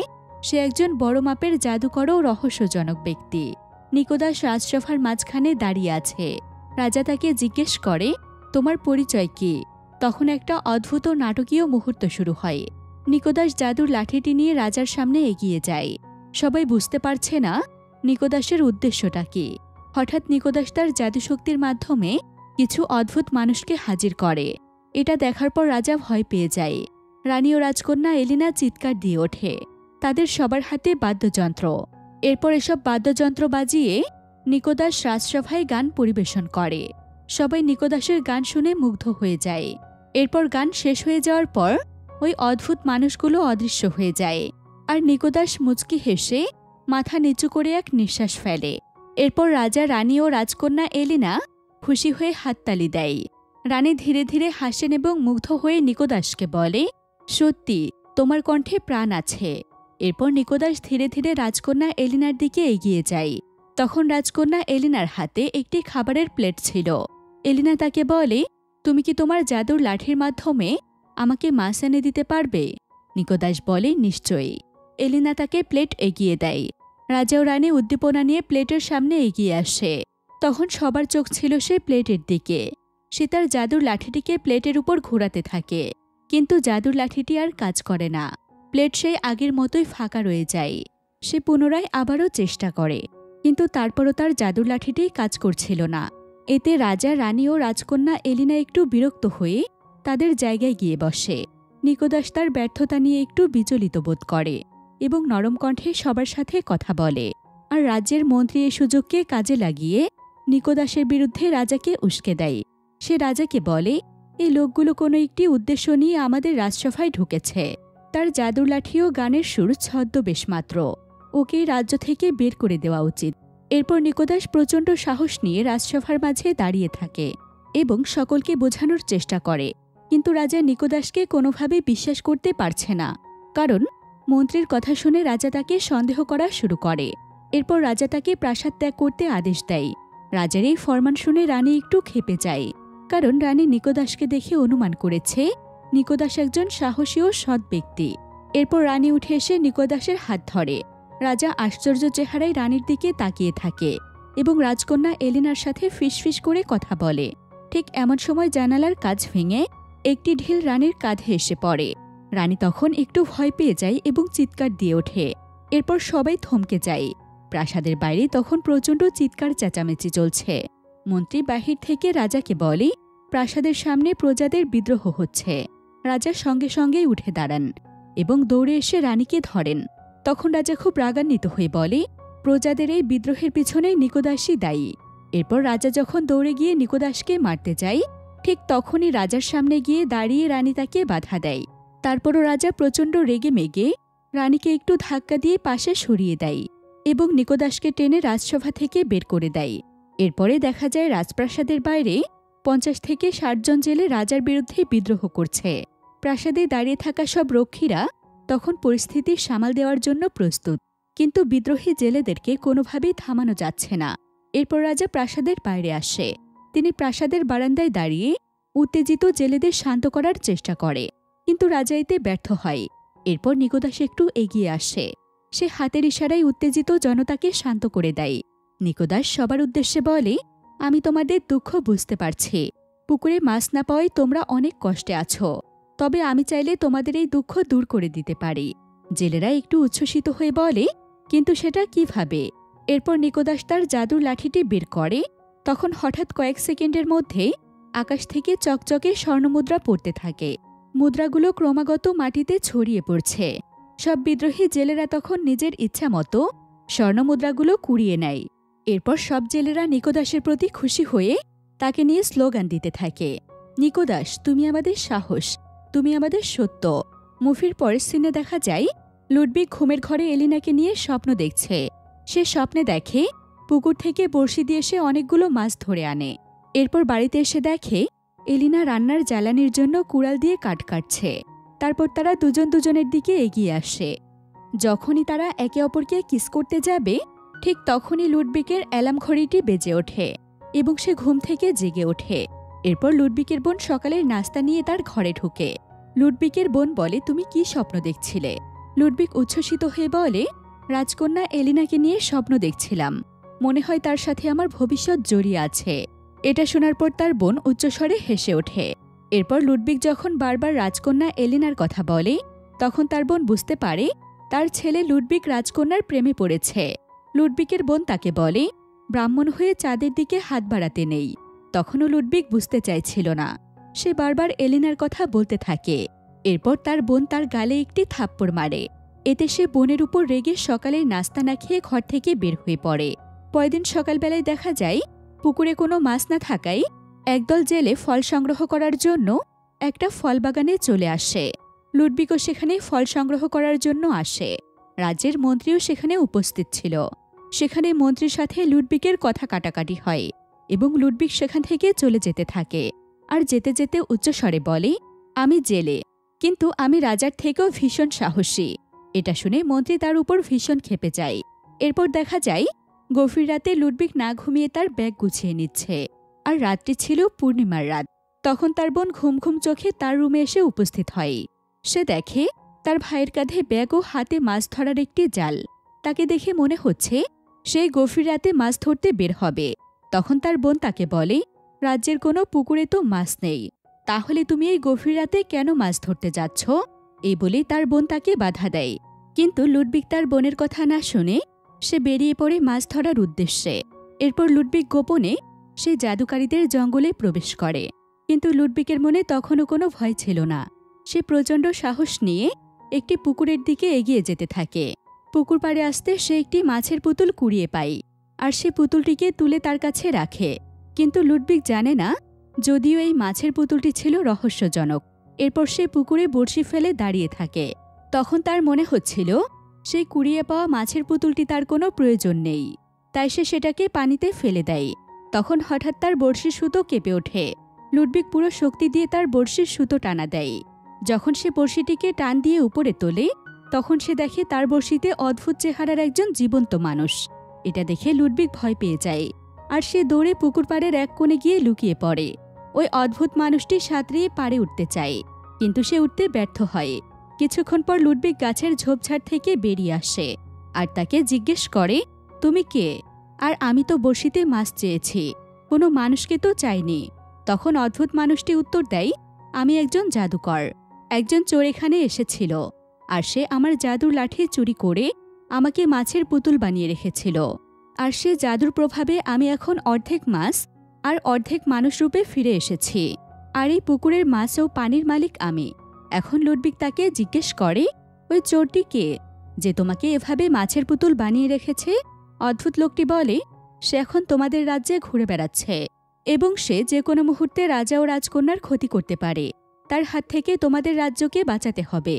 সে একজন বড় মাপের জাদুকর ও রহস্যজনক ব্যক্তি। নিকোদাস রাজসভার মাঝখানে দাঁড়িয়ে আছে। রাজা তাকে জিজ্ঞেস করে, তোমার পরিচয় কি? তখন একটা অদ্ভুত নাটকীয় মুহূর্ত শুরু হয়। নিকোদাস জাদুর লাঠিটি নিয়ে রাজার সামনে এগিয়ে যায়। সবাই বুঝতে পারছে না নিকোদাসের উদ্দেশ্যটা কি। হঠাৎ নিকোদাস তার জাদুশক্তির মাধ্যমে কিছু অদ্ভুত মানুষকে হাজির করে। এটা দেখার পর রাজা ভয় পেয়ে যায়। রানী ও রাজকন্যা এলিনা চিৎকার দিয়ে ওঠে। তাদের সবার হাতে বাদ্যযন্ত্র। এরপর এসব বাদ্যযন্ত্র বাজিয়ে নিকোদাস রাজসভায় গান পরিবেশন করে। সবাই নিকোদাসের গান শুনে মুগ্ধ হয়ে যায়। এরপর গান শেষ হয়ে যাওয়ার পর ওই অদ্ভুত মানুষগুলো অদৃশ্য হয়ে যায়, আর নিকোদাস মুচকি হেসে মাথা নিচু করে এক নিঃশ্বাস ফেলে। এরপর রাজা, রানী ও রাজকন্যা এলিনা খুশি হয়ে হাততালি দেয়। রানী ধীরে ধীরে হাসেন এবং মুগ্ধ হয়ে নিকোদাসকে বলে, সত্যি তোমার কণ্ঠে প্রাণ আছে। এরপর নিকোদাস ধীরে ধীরে রাজকন্যা এলিনার দিকে এগিয়ে যায়। তখন রাজকন্যা এলিনার হাতে একটি খাবারের প্লেট ছিল। এলিনা তাকে বলে, তুমি কি তোমার জাদুর লাঠির মাধ্যমে আমাকে মাছ এনে দিতে পারবে? নিকোদাস বলে, নিশ্চয়ই। এলিনা তাকে প্লেট এগিয়ে দেয়। রাজা ও রানী উদ্দীপনা নিয়ে প্লেটের সামনে এগিয়ে আসে। তখন সবার চোখ ছিল সেই প্লেটের দিকে। সে তার জাদুর লাঠিটিকে প্লেটের উপর ঘোরাতে থাকে, কিন্তু জাদুর লাঠিটি আর কাজ করে না। প্লেট সেই আগের মতোই ফাঁকা রয়ে যায়। সে পুনরায় আবারও চেষ্টা করে, কিন্তু তারপরও তার জাদুর লাঠিটি কাজ করছিল না। এতে রাজা, রানী ও রাজকন্যা এলিনা একটু বিরক্ত হয়ে তাদের জায়গায় গিয়ে বসে। নিকোদাস তার ব্যর্থতা নিয়ে একটু বিচলিত বোধ করে এবং নরম কণ্ঠে সবার সাথে কথা বলে। আর রাজ্যের মন্ত্রী এই সুযোগকে কাজে লাগিয়ে নিকোদাসের বিরুদ্ধে রাজাকে উস্কে দেয়। সে রাজাকে বলে, এই লোকগুলো কোনো একটি উদ্দেশ্য নিয়ে আমাদের রাজসভায় ঢুকেছে। তার জাদুর লাঠি ও গানের সুর ছদ্মবেশ মাত্র, ওকে রাজ্য থেকে বের করে দেওয়া উচিত। এরপর নিকোদাস প্রচণ্ড সাহস নিয়ে রাজসভার মাঝে দাঁড়িয়ে থাকে এবং সকলকে বোঝানোর চেষ্টা করে, কিন্তু রাজা নিকোদাসকে কোনোভাবে বিশ্বাস করতে পারছে না, কারণ মন্ত্রীর কথা শুনে রাজা তাকে সন্দেহ করা শুরু করে। এরপর রাজা তাকে প্রাসাদ ত্যাগ করতে আদেশ দেয়। রাজার এই ফরমান শুনে রানী একটু ক্ষেপে যায়, কারণ রানী নিকোদাসকে দেখে অনুমান করেছে নিকোদাস একজন সাহসী ও সৎ ব্যক্তি। এরপর রানী উঠে এসে নিকোদাসের হাত ধরে। রাজা আশ্চর্য চেহারায় রানীর দিকে তাকিয়ে থাকে এবং রাজকন্যা এলিনার সাথে ফিসফিস করে কথা বলে। ঠিক এমন সময় জানালার কাঁচ ভেঙে একটি ঢিল রানীর কাঁধে এসে পড়ে। রানী তখন একটু ভয় পেয়ে যায় এবং চিৎকার দিয়ে ওঠে। এরপর সবাই থমকে যায়। প্রাসাদের বাইরে তখন প্রচণ্ড চিৎকার চেঁচামেচি চলছে। মন্ত্রী বাহির থেকে রাজাকে বলে, প্রাসাদের সামনে প্রজাদের বিদ্রোহ হচ্ছে। রাজা সঙ্গে সঙ্গেই উঠে দাঁড়ান এবং দৌড়ে এসে রানীকে ধরেন। তখন রাজা খুব রাগান্বিত হয়ে বলে, প্রজাদের এই বিদ্রোহের পিছনে নিকোদাসই দায়ী। এরপর রাজা যখন দৌড়ে গিয়ে নিকোদাসকে মারতে যায়, ঠিক তখনই রাজার সামনে গিয়ে দাঁড়িয়ে রানী তাকে বাধা দেয়। তারপরও রাজা প্রচণ্ড রেগে মেগে রানীকে একটু ধাক্কা দিয়ে পাশে সরিয়ে দেয় এবং নিকোদাসকে টেনে রাজসভা থেকে বের করে দেয়। এরপরে দেখা যায় রাজপ্রাসাদের বাইরে 50 থেকে 60 জন জেলে রাজার বিরুদ্ধে বিদ্রোহ করছে। প্রাসাদে দাঁড়িয়ে থাকা সব রক্ষীরা তখন পরিস্থিতি সামাল দেওয়ার জন্য প্রস্তুত, কিন্তু বিদ্রোহী জেলেদেরকে কোনোভাবেই থামানো যাচ্ছে না। এরপর রাজা প্রাসাদের বাইরে আসে। তিনি প্রাসাদের বারান্দায় দাঁড়িয়ে উত্তেজিত জেলেদের শান্ত করার চেষ্টা করে, কিন্তু রাজা এতে ব্যর্থ হয়। এরপর নিকোদাস একটু এগিয়ে আসে। সে হাতের ইশারায় উত্তেজিত জনতাকে শান্ত করে দেয়। নিকোদাস সবার উদ্দেশ্যে বলে, আমি তোমাদের দুঃখ বুঝতে পারছি। পুকুরে মাছ না পাওয়ায় তোমরা অনেক কষ্টে আছো, তবে আমি চাইলে তোমাদের এই দুঃখ দূর করে দিতে পারি। জেলেরা একটু উচ্ছ্বসিত হয়ে বলে, কিন্তু সেটা কিভাবে? এরপর নিকোদাস তার জাদুর লাঠিটি বের করে। তখন হঠাৎ কয়েক সেকেন্ডের মধ্যে আকাশ থেকে চকচকে স্বর্ণমুদ্রা পড়তে থাকে। মুদ্রাগুলো ক্রমাগত মাটিতে ছড়িয়ে পড়ছে। সব বিদ্রোহী জেলেরা তখন নিজের ইচ্ছা মতো স্বর্ণমুদ্রাগুলো কুড়িয়ে নেয়। এরপর সব জেলেরা নিকোদাসের প্রতি খুশি হয়ে তাকে নিয়ে স্লোগান দিতে থাকে, নিকোদাস, তুমি আমাদের সাহস, তুমি আমাদের সত্য। মুভির পরের সিনে দেখা যায় লুডভিগ ঘুমের ঘরে এলিনাকে নিয়ে স্বপ্ন দেখছে। সে স্বপ্নে দেখে পুকুর থেকে বড়শি দিয়ে এসে অনেকগুলো মাছ ধরে আনে। এরপর বাড়িতে এসে দেখে এলিনা রান্নার জ্বালানির জন্য কুড়াল দিয়ে কাঠ কাটছে। তারপর তারা দুজন দুজনের দিকে এগিয়ে আসে। যখনই তারা একে অপরকে কিস করতে যাবে, ঠিক তখনই লুডভিগের অ্যালার্ম ঘড়িটি বেজে ওঠে এবং সে ঘুম থেকে জেগে ওঠে। এরপর লুডভিগের বোন সকালের নাস্তা নিয়ে তার ঘরে ঢুকে। লুডভিগের বোন বলে, তুমি কি স্বপ্ন দেখছিলে? লুডভিগ উচ্ছ্বসিত হয়ে বলে, রাজকন্যা এলিনাকে নিয়ে স্বপ্ন দেখছিলাম। মনে হয় তার সাথে আমার ভবিষ্যৎ জড়িয়ে আছে। এটা শোনার পর তার বোন উচ্চস্বরে হেসে ওঠে। এরপর লুডভিগ যখন বারবার রাজকন্যা এলিনার কথা বলে, তখন তার বোন বুঝতে পারে তার ছেলে লুডভিগ রাজকন্যার প্রেমে পড়েছে। লুডভিগের বোন তাকে বলে, ব্রাহ্মণ হয়ে চাঁদের দিকে হাত বাড়াতে নেই। তখনও লুডভিগ বুঝতে চাইছিল না। সে বারবার এলিনার কথা বলতে থাকে। এরপর তার বোন তার গালে একটি থাপ্পড় মারে। এতে সে বোনের উপর রেগে সকালের নাস্তা না খেয়ে ঘর থেকে বের হয়ে পড়ে। পরদিন সকালবেলায় দেখা যায় পুকুরে কোনো মাছ না থাকায় একদল জেলে ফল সংগ্রহ করার জন্য একটা ফল বাগানে চলে আসে। লুডভিগও সেখানে ফল সংগ্রহ করার জন্য আসে। রাজ্যের মন্ত্রীও সেখানে উপস্থিত ছিল। সেখানে মন্ত্রীর সাথে লুডভিগের কথা কাটাকাটি হয় এবং লুডভিগ সেখান থেকে চলে যেতে থাকে। আর যেতে যেতে উচ্চস্বরে বলে, আমি জেলে, কিন্তু আমি রাজার থেকেও ভীষণ সাহসী। এটা শুনে মন্ত্রী তার উপর ভীষণ ক্ষেপে যায়। এরপর দেখা যায় গভীর রাতে লুডভিগ না ঘুমিয়ে তার ব্যাগ গুছিয়ে নিচ্ছে। আর রাতটি ছিল পূর্ণিমার রাত। তখন তার বোন ঘুম ঘুম চোখে তার রুমে এসে উপস্থিত হয়। সে দেখে তার ভাইয়ের কাঁধে ব্যাগ ও হাতে মাছ ধরার একটি জাল। তাকে দেখে মনে হচ্ছে সে গভীর রাতে মাছ ধরতে বের হবে। তখন তার বোন তাকে বলে, রাজ্যের কোনো পুকুরে তো মাছ নেই, তাহলে তুমি এই গভীর রাতে কেন মাছ ধরতে যাচ্ছ? এই বলে তার বোন তাকে বাধা দেয়। কিন্তু লুডভিগ তার বোনের কথা না শুনে সে বেরিয়ে পড়ে মাছ ধরার উদ্দেশ্যে। এরপর লুডভিগ গোপনে সেই জাদুকারীদের জঙ্গলে প্রবেশ করে। কিন্তু লুডভিগের মনে তখনও কোনো ভয় ছিল না। সে প্রচণ্ড সাহস নিয়ে একটি পুকুরের দিকে এগিয়ে যেতে থাকে। পুকুর পাড়ে আসতে সে একটি মাছের পুতুল কুড়িয়ে পায় আর সে পুতুলটিকে তুলে তার কাছে রাখে। কিন্তু লুডভিগ জানে না যদিও এই মাছের পুতুলটি ছিল রহস্যজনক। এরপর সে পুকুরে বড়শি ফেলে দাঁড়িয়ে থাকে। তখন তার মনে হচ্ছিল সেই কুড়িয়ে পাওয়া মাছের পুতুলটি তার কোনো প্রয়োজন নেই, তাই সে সেটাকে পানিতে ফেলে দেয়। তখন হঠাৎ তার বড়শির সুতো কেঁপে ওঠে। লুডভিগ পুরো শক্তি দিয়ে তার বড়শির সুতো টানা দেয়। যখন সে বড়শিটিকে টান দিয়ে উপরে তোলে, তখন সে দেখে তার বড়শিতে অদ্ভুত চেহারার একজন জীবন্ত মানুষ। এটা দেখে লুডভিগ ভয় পেয়ে যায়, আর সে দৌড়ে পুকুর পাড়ের এক কোণে গিয়ে লুকিয়ে পড়ে। ওই অদ্ভুত মানুষটি সাঁতরিয়ে পাড়ে উঠতে চায়, কিন্তু সে উঠতে ব্যর্থ হয়। কিছুক্ষণ পর লুডভিগ গাছের ঝোপঝাড় থেকে বেরিয়ে আসে আর তাকে জিজ্ঞেস করে, তুমি কে? আর আমি তো বড়শিতে মাছ চেয়েছি, কোনো মানুষকে তো চাইনি। তখন অদ্ভুত মানুষটি উত্তর দেয়, আমি একজন জাদুকর। একজন চোর এখানে এসেছিল, আর সে আমার জাদুর লাঠি চুরি করে আমাকে মাছের পুতুল বানিয়ে রেখেছিল। আর সে জাদুর প্রভাবে আমি এখন অর্ধেক মাছ আর অর্ধেক মানুষ রূপে ফিরে এসেছি। আর এই পুকুরের মাছ ও পানির মালিক আমি। এখন লুডভিগ তাকে জিজ্ঞেস করে, ওই চোরটি কে, যে তোমাকে এভাবে মাছের পুতুল বানিয়ে রেখেছে? অদ্ভুত লোকটি বলে, সে এখন তোমাদের রাজ্যে ঘুরে বেড়াচ্ছে এবং সে যে কোনো মুহূর্তে রাজা ও রাজকন্যার ক্ষতি করতে পারে। তার হাত থেকে তোমাদের রাজ্যকে বাঁচাতে হবে।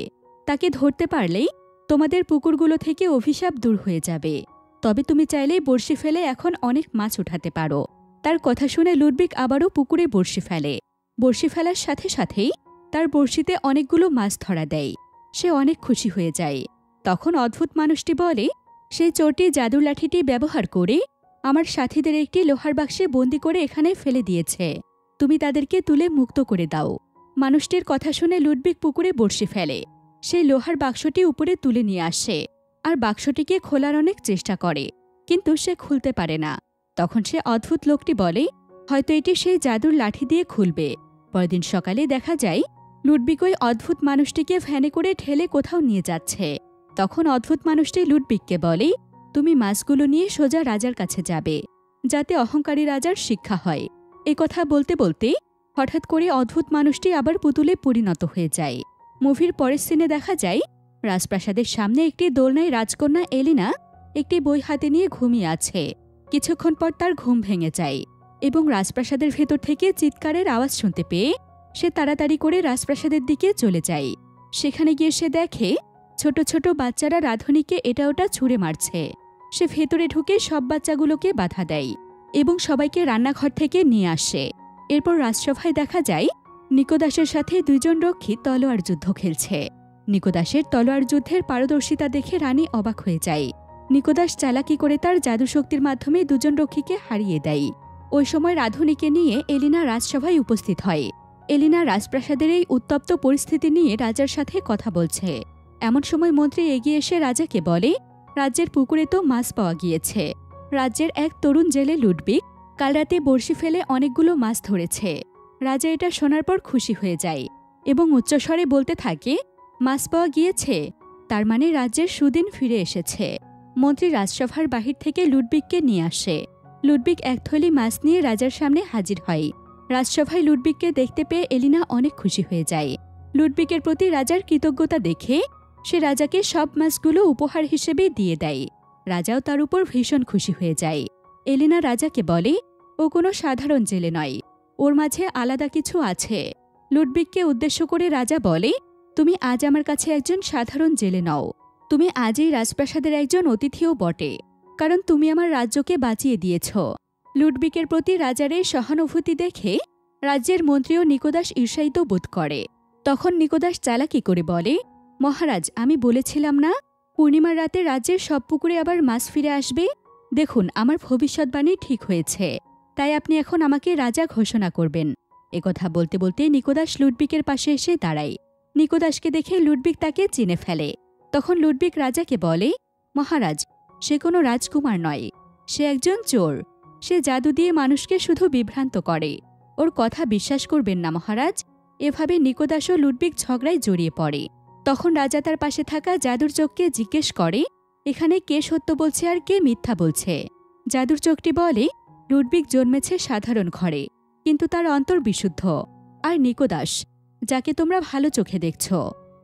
তাকে ধরতে পারলেই তোমাদের পুকুরগুলো থেকে অভিশাপ দূর হয়ে যাবে। তবে তুমি চাইলেই বড়শি ফেলে এখন অনেক মাছ উঠাতে পারো। তার কথা শুনে লুডভিগ আবারও পুকুরে বড়শি ফেলে। বড়শি ফেলার সাথে সাথেই তার বড়শিতে অনেকগুলো মাছ ধরা দেয়। সে অনেক খুশি হয়ে যায়। তখন অদ্ভুত মানুষটি বলে, সেই চোরটি জাদুর লাঠিটি ব্যবহার করে আমার সাথীদের একটি লোহার বাক্সে বন্দি করে এখানে ফেলে দিয়েছে। তুমি তাদেরকে তুলে মুক্ত করে দাও। মানুষটির কথা শুনে লুডভিগ পুকুরে বড়শি ফেলে। সেই লোহার বাক্সটি উপরে তুলে নিয়ে আসে আর বাক্সটিকে খোলার অনেক চেষ্টা করে, কিন্তু সে খুলতে পারে না। তখন সে অদ্ভুত লোকটি বলে, হয়তো এটি সেই জাদুর লাঠি দিয়ে খুলবে। পরদিন সকালে দেখা যায় লুডভিগ ওই অদ্ভুত মানুষটিকে ভ্যানে করে ঠেলে কোথাও নিয়ে যাচ্ছে। তখন অদ্ভুত মানুষটি লুডভিগকে বলে, তুমি মাছগুলো নিয়ে সোজা রাজার কাছে যাবে, যাতে অহংকারী রাজার শিক্ষা হয়। এ কথা বলতে বলতে হঠাৎ করে অদ্ভুত মানুষটি আবার পুতুলে পরিণত হয়ে যায়। মুভির পরের সিনে দেখা যায় রাজপ্রাসাদের সামনে একটি দোলনায় রাজকন্যা এলিনা একটি বই হাতে নিয়ে ঘুমিয়ে আছে। কিছুক্ষণ পর তার ঘুম ভেঙে যায় এবং রাজপ্রাসাদের ভেতর থেকে চিৎকারের আওয়াজ শুনতে পেয়ে সে তাড়াতাড়ি করে রাজপ্রাসাদের দিকে চলে যায়। সেখানে গিয়ে সে দেখে ছোট ছোট বাচ্চারা রাধুনীকে এটা ওটা ছুঁড়ে মারছে। সে ভেতরে ঢুকে সব বাচ্চাগুলোকে বাধা দেয় এবং সবাইকে রান্নাঘর থেকে নিয়ে আসে। এরপর রাজসভায় দেখা যায় নিকোদাসের সাথে দুইজন রক্ষী তলোয়ার যুদ্ধ খেলছে। নিকোদাসের তলোয়ার যুদ্ধের পারদর্শিতা দেখে রানী অবাক হয়ে যায়। নিকোদাস চালাকি করে তার জাদুশক্তির মাধ্যমে দুজন রক্ষীকে হারিয়ে দেয়। ওই সময় রাধুনীকে নিয়ে এলিনা রাজসভায় উপস্থিত হয়। এলিনা রাজপ্রাসাদের এই উত্তপ্ত পরিস্থিতি নিয়ে রাজার সাথে কথা বলছে। এমন সময় মন্ত্রী এগিয়ে এসে রাজাকে বলে, রাজ্যের পুকুরে তো মাছ পাওয়া গিয়েছে। রাজ্যের এক তরুণ জেলে লুডভিগ কাল রাতে বড়শি ফেলে অনেকগুলো মাছ ধরেছে। রাজা এটা শোনার পর খুশি হয়ে যায় এবং উচ্চস্বরে বলতে থাকে, মাছ পাওয়া গিয়েছে, তার মানে রাজ্যের সুদিন ফিরে এসেছে। মন্ত্রী রাজসভার বাহির থেকে লুডভিগকে নিয়ে আসে। লুডভিগ এক থলি মাছ নিয়ে রাজার সামনে হাজির হয়। রাজসভায় লুডভিগকে দেখতে পেয়ে এলিনা অনেক খুশি হয়ে যায়। লুডভিগের প্রতি রাজার কৃতজ্ঞতা দেখে সে রাজাকে সব মাছগুলো উপহার হিসেবে দিয়ে দেয়। রাজাও তার উপর ভীষণ খুশি হয়ে যায়। এলিনা রাজাকে বলে, ও কোনো সাধারণ জেলে নয়, ওর মাঝে আলাদা কিছু আছে। লুডভিগকে উদ্দেশ্য করে রাজা বলে, তুমি আজ আমার কাছে একজন সাধারণ জেলে নও, তুমি আজই রাজপ্রাসাদের একজন অতিথিও বটে, কারণ তুমি আমার রাজ্যকে বাঁচিয়ে দিয়েছ। লুডভিগের প্রতি রাজার এই সহানুভূতি দেখে রাজ্যের মন্ত্রীও নিকোদাস ঈর্ষায়িত বোধ করে। তখন নিকোদাস চালাকি করে বলে, মহারাজ, আমি বলেছিলাম না পূর্ণিমার রাতে রাজ্যের সব পুকুরে আবার মাছ ফিরে আসবে? দেখুন, আমার ভবিষ্যৎবাণী ঠিক হয়েছে, তাই আপনি এখন আমাকে রাজা ঘোষণা করবেন। একথা বলতে বলতে নিকোদাস লুডভিগের পাশে এসে দাঁড়ায়। নিকোদাসকে দেখে লুডভিগ তাকে চিনে ফেলে। তখন লুডভিগ রাজাকে বলে, মহারাজ, সে কোনো রাজকুমার নয়, সে একজন চোর। সে জাদু দিয়ে মানুষকে শুধু বিভ্রান্ত করে। ওর কথা বিশ্বাস করবেন না মহারাজ। এভাবে নিকোদাস ও লুডভিগ ঝগড়ায় জড়িয়ে পড়ে। তখন রাজা তার পাশে থাকা জাদুর চোখকে জিজ্ঞেস করে, এখানে কে সত্য বলছে আর কে মিথ্যা বলছে? জাদুর চোখটি বলে, লুডভিগ জন্মেছে সাধারণ ঘরে, কিন্তু তার অন্তর বিশুদ্ধ। আর নিকোদাস, যাকে তোমরা ভালো চোখে দেখছ,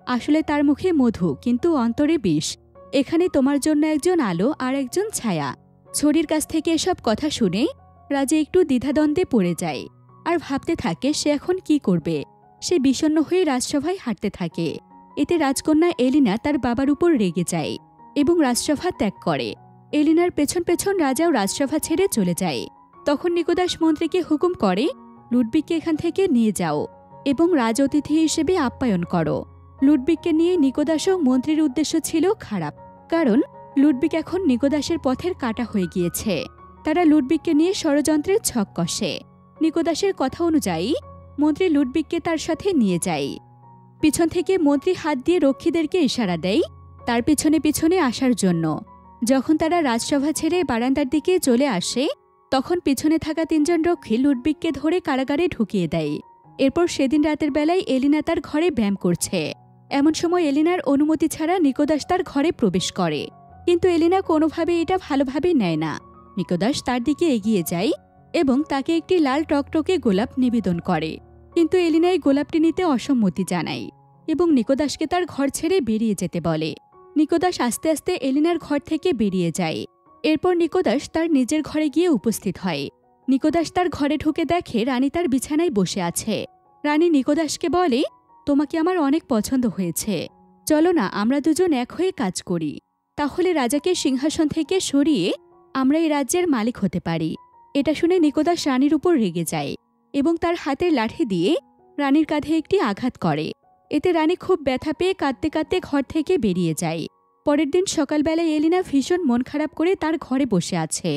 আসলে তার মুখে মধু, কিন্তু অন্তরে বিষ। এখানে তোমার জন্য একজন আলো আর একজন ছায়া। ছড়ির কাছ থেকে এসব কথা শুনে রাজা একটু দ্বিধাদ্বন্দ্বে পড়ে যায়। আর ভাবতে থাকে সে এখন কি করবে। সে বিষণ্ণ হয়ে রাজসভায় হাঁটতে থাকে। এতে রাজকন্যা এলিনা তার বাবার উপর রেগে যায় এবং রাজসভা ত্যাগ করে। এলিনার পেছন পেছন রাজাও রাজসভা ছেড়ে চলে যায়। তখন নিকোদাস মন্ত্রীকে হুকুম করে, লুডভিগকে এখান থেকে নিয়ে যাও এবং রাজ অতিথি হিসেবে আপ্যায়ন করো। লুডভিগকে নিয়ে নিকোদাস ও মন্ত্রীর উদ্দেশ্য ছিল খারাপ, কারণ লুডভিগ এখন নিকোদাসের পথের কাঁটা হয়ে গিয়েছে। তারা লুডভিগকে নিয়ে ষড়যন্ত্রের ছক কষে। নিকোদাসের কথা অনুযায়ী মন্ত্রী লুডভিগকে তার সাথে নিয়ে যায়। পিছন থেকে মন্ত্রী হাত দিয়ে রক্ষীদেরকে ইশারা দেয় তার পিছনে পিছনে আসার জন্য। যখন তারা রাজসভা ছেড়ে বারান্দার দিকে চলে আসে, তখন পিছনে থাকা 3 জন রক্ষী লুডভিগকে ধরে কারাগারে ঢুকিয়ে দেয়। এরপর সেদিন রাতের বেলায় এলিনা তার ঘরে ব্যায়াম করছে। এমন সময় এলিনার অনুমতি ছাড়া নিকোদাস তার ঘরে প্রবেশ করে, কিন্তু এলিনা কোনোভাবে এটা ভালোভাবে নেয় না। নিকোদাস তার দিকে এগিয়ে যায় এবং তাকে একটি লাল টকটকে গোলাপ নিবেদন করে, কিন্তু এলিনা এই গোলাপটি নিতে অসম্মতি জানায় এবং নিকোদাসকে তার ঘর ছেড়ে বেরিয়ে যেতে বলে। নিকোদাস আস্তে আস্তে এলিনার ঘর থেকে বেরিয়ে যায়। এরপর নিকোদাস তার নিজের ঘরে গিয়ে উপস্থিত হয়। নিকোদাস তার ঘরে ঢুকে দেখে রানী তার বিছানায় বসে আছে। রানী নিকোদাসকে বলে, তোমাকে আমার অনেক পছন্দ হয়েছে, চলো না আমরা দুজন এক হয়ে কাজ করি, তাহলে রাজাকে সিংহাসন থেকে সরিয়ে আমরা এই রাজ্যের মালিক হতে পারি। এটা শুনে নিকোদাস রানীর উপর রেগে যায় এবং তার হাতের লাঠি দিয়ে রানীর কাঁধে একটি আঘাত করে। এতে রানী খুব ব্যথা পেয়ে কাঁদতে কাঁদতে ঘর থেকে বেরিয়ে যায়। পরের দিন সকালবেলায় এলিনা ভীষণ মন খারাপ করে তার ঘরে বসে আছে।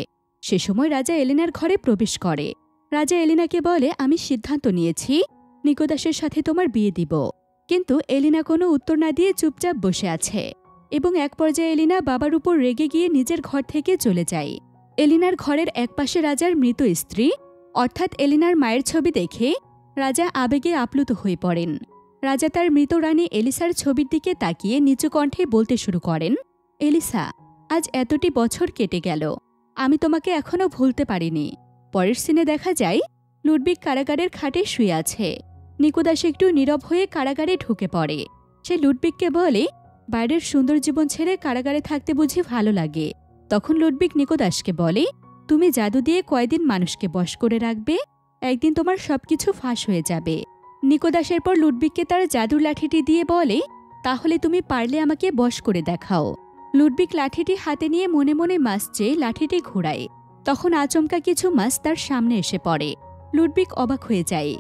সে সময় রাজা এলিনার ঘরে প্রবেশ করে। রাজা এলিনাকে বলে, আমি সিদ্ধান্ত নিয়েছি নিকোদাসের সাথে তোমার বিয়ে দিব। কিন্তু এলিনা কোনো উত্তর না দিয়ে চুপচাপ বসে আছে এবং এক পর্যায়ে এলিনা বাবার উপর রেগে গিয়ে নিজের ঘর থেকে চলে যায়। এলিনার ঘরের একপাশে রাজার মৃত স্ত্রী অর্থাৎ এলিনার মায়ের ছবি দেখে রাজা আবেগে আপ্লুত হয়ে পড়েন। রাজা তার মৃত রানী এলিসার ছবির দিকে তাকিয়ে নিচু কণ্ঠে বলতে শুরু করেন, এলিসা, আজ এতটি বছর কেটে গেল, আমি তোমাকে এখনো ভুলতে পারিনি। পরের সিনে দেখা যায় লুডভিগ কারাগারের খাটে শুয়ে আছে। নিকোদাস একটু নীরব হয়ে কারাগারে ঢুকে পড়ে। সে লুডভিগকে বলে, বাইরের সুন্দর জীবন ছেড়ে কারাগারে থাকতে বুঝি ভালো লাগে। তখন লুডভিগ নিকোদাসকে বলে, তুমি জাদু দিয়ে কয়দিন মানুষকে বশ করে রাখবে, একদিন তোমার সবকিছু ফাঁস হয়ে যাবে। নিকোদাস এরপর লুডভিগকে তার জাদুর লাঠিটি দিয়ে বলে, তাহলে তুমি পারলে আমাকে বশ করে দেখাও। লুডভিগ লাঠিটি হাতে নিয়ে মনে মনে মাছ চেয়ে লাঠিটি ঘোরায়। তখন আচমকা কিছু মাছ তার সামনে এসে পড়ে। লুডভিগ অবাক হয়ে যায়।